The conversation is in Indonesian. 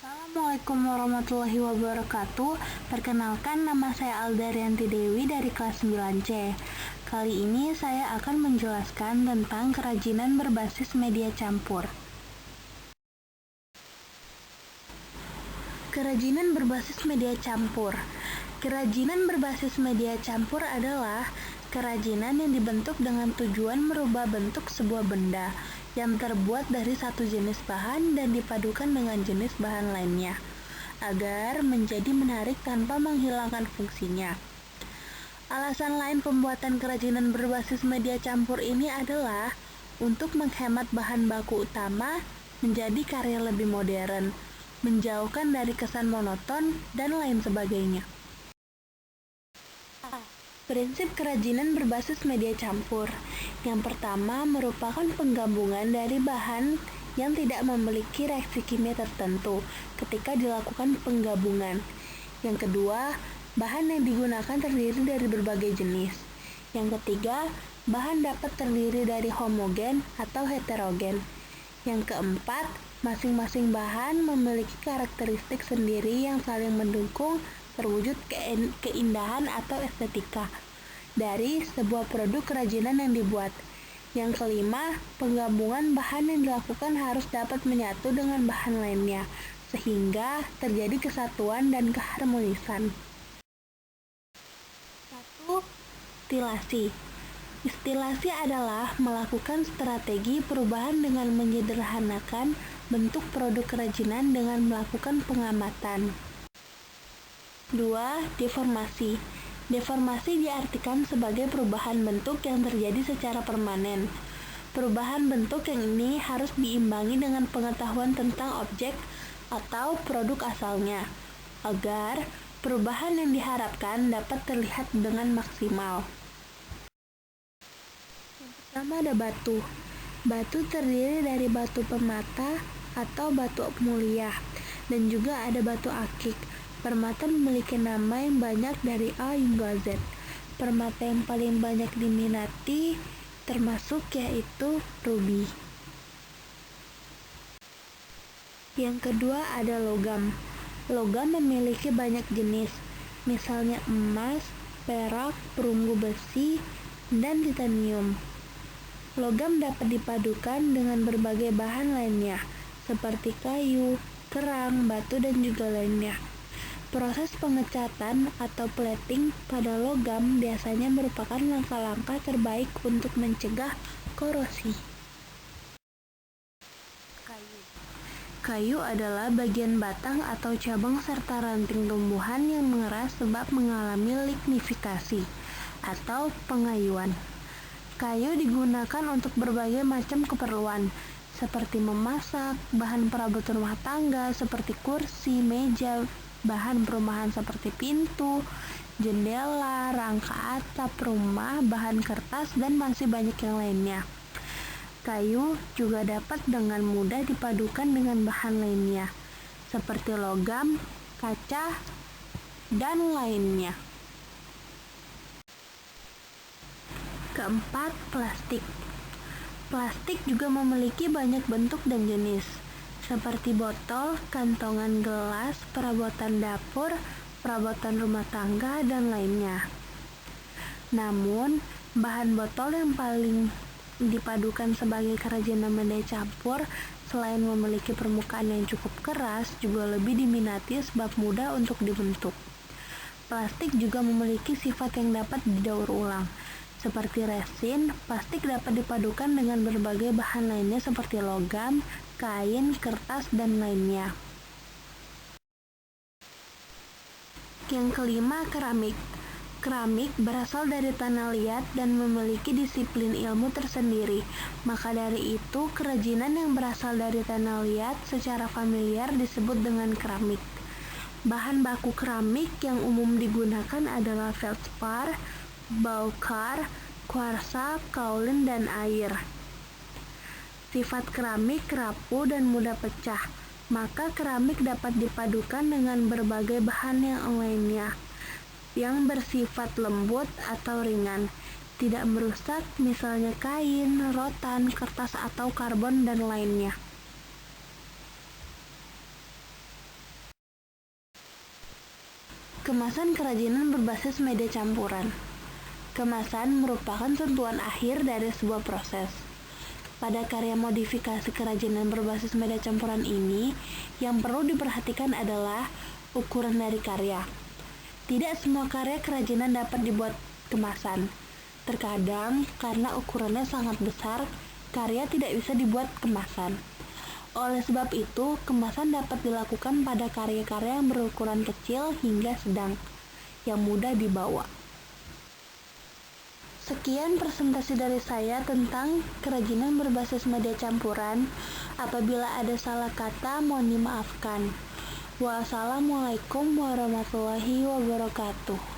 Assalamualaikum warahmatullahi wabarakatuh. Perkenalkan, nama saya Aldarianti Dewi dari kelas 9C. Kali ini saya akan menjelaskan tentang kerajinan berbasis media campur. Kerajinan berbasis media campur. Kerajinan berbasis media campur adalah kerajinan yang dibentuk dengan tujuan merubah bentuk sebuah benda yang terbuat dari satu jenis bahan dan dipadukan dengan jenis bahan lainnya, agar menjadi menarik tanpa menghilangkan fungsinya. Alasan lain pembuatan kerajinan berbasis media campur ini adalah untuk menghemat bahan baku utama, menjadi karya lebih modern, menjauhkan dari kesan monoton, dan lain sebagainya. Prinsip kerajinan berbasis media campur. Yang pertama merupakan penggabungan dari bahan yang tidak memiliki reaksi kimia tertentu ketika dilakukan penggabungan. Yang kedua, bahan yang digunakan terdiri dari berbagai jenis. Yang ketiga, bahan dapat terdiri dari homogen atau heterogen. Yang keempat, masing-masing bahan memiliki karakteristik sendiri yang saling mendukung terwujud keindahan atau estetika dari sebuah produk kerajinan yang dibuat. Yang kelima, penggabungan bahan yang dilakukan harus dapat menyatu dengan bahan lainnya, sehingga terjadi kesatuan dan keharmonisan. 1. Stilasi. Stilasi adalah melakukan strategi perubahan dengan menyederhanakan bentuk produk kerajinan dengan melakukan pengamatan. 2. Deformasi. Deformasi diartikan sebagai perubahan bentuk yang terjadi secara permanen. Perubahan bentuk yang ini harus diimbangi dengan pengetahuan tentang objek atau produk asalnya, agar perubahan yang diharapkan dapat terlihat dengan maksimal. Yang pertama ada batu. Batu terdiri dari batu permata atau batu mulia, dan juga ada batu akik. Permata memiliki nama yang banyak dari A hingga Z. Permata yang paling banyak diminati termasuk yaitu ruby. Yang kedua ada logam. Logam memiliki banyak jenis, misalnya emas, perak, perunggu besi, dan titanium. Logam dapat dipadukan dengan berbagai bahan lainnya, seperti kayu, kerang, batu, dan juga lainnya. Proses pengecatan atau plating pada logam biasanya merupakan langkah-langkah terbaik untuk mencegah korosi. Kayu adalah bagian batang atau cabang serta ranting tumbuhan yang mengeras sebab mengalami lignifikasi atau pengayuan. Kayu digunakan untuk berbagai macam keperluan, seperti memasak, bahan perabot rumah tangga seperti kursi, meja, bahan perumahan seperti pintu, jendela, rangka atap rumah, bahan kertas, dan masih banyak yang lainnya. Kayu juga dapat dengan mudah dipadukan dengan bahan lainnya, seperti logam, kaca, dan lainnya. Keempat, plastik. Plastik juga memiliki banyak bentuk dan jenis, seperti botol, kantongan gelas, perabotan dapur, perabotan rumah tangga, dan lainnya. Namun, bahan botol yang paling dipadukan sebagai kerajinan media campur, selain memiliki permukaan yang cukup keras, juga lebih diminati sebab mudah untuk dibentuk. Plastik juga memiliki sifat yang dapat didaur ulang. Seperti resin, plastik dapat dipadukan dengan berbagai bahan lainnya seperti logam, kain, kertas, dan lainnya. Yang kelima, keramik. Keramik berasal dari tanah liat dan memiliki disiplin ilmu tersendiri. Maka dari itu, kerajinan yang berasal dari tanah liat secara familiar disebut dengan keramik. Bahan baku keramik yang umum digunakan adalah feldspar, baukar, kuarsa, kaolin, dan air. Sifat keramik rapuh dan mudah pecah, maka keramik dapat dipadukan dengan berbagai bahan yang lainnya yang bersifat lembut atau ringan, tidak merusak, misalnya kain, rotan, kertas, atau karbon, dan lainnya. Kemasan kerajinan berbasis media campuran. Kemasan merupakan sentuhan akhir dari sebuah proses. Pada karya modifikasi kerajinan berbasis media campuran ini, yang perlu diperhatikan adalah ukuran dari karya. Tidak semua karya kerajinan dapat dibuat kemasan. Terkadang, karena ukurannya sangat besar, karya tidak bisa dibuat kemasan. Oleh sebab itu, kemasan dapat dilakukan pada karya-karya yang berukuran kecil hingga sedang, yang mudah dibawa. Sekian presentasi dari saya tentang kerajinan berbasis media campuran. Apabila ada salah kata, mohon dimaafkan. Wassalamualaikum warahmatullahi wabarakatuh.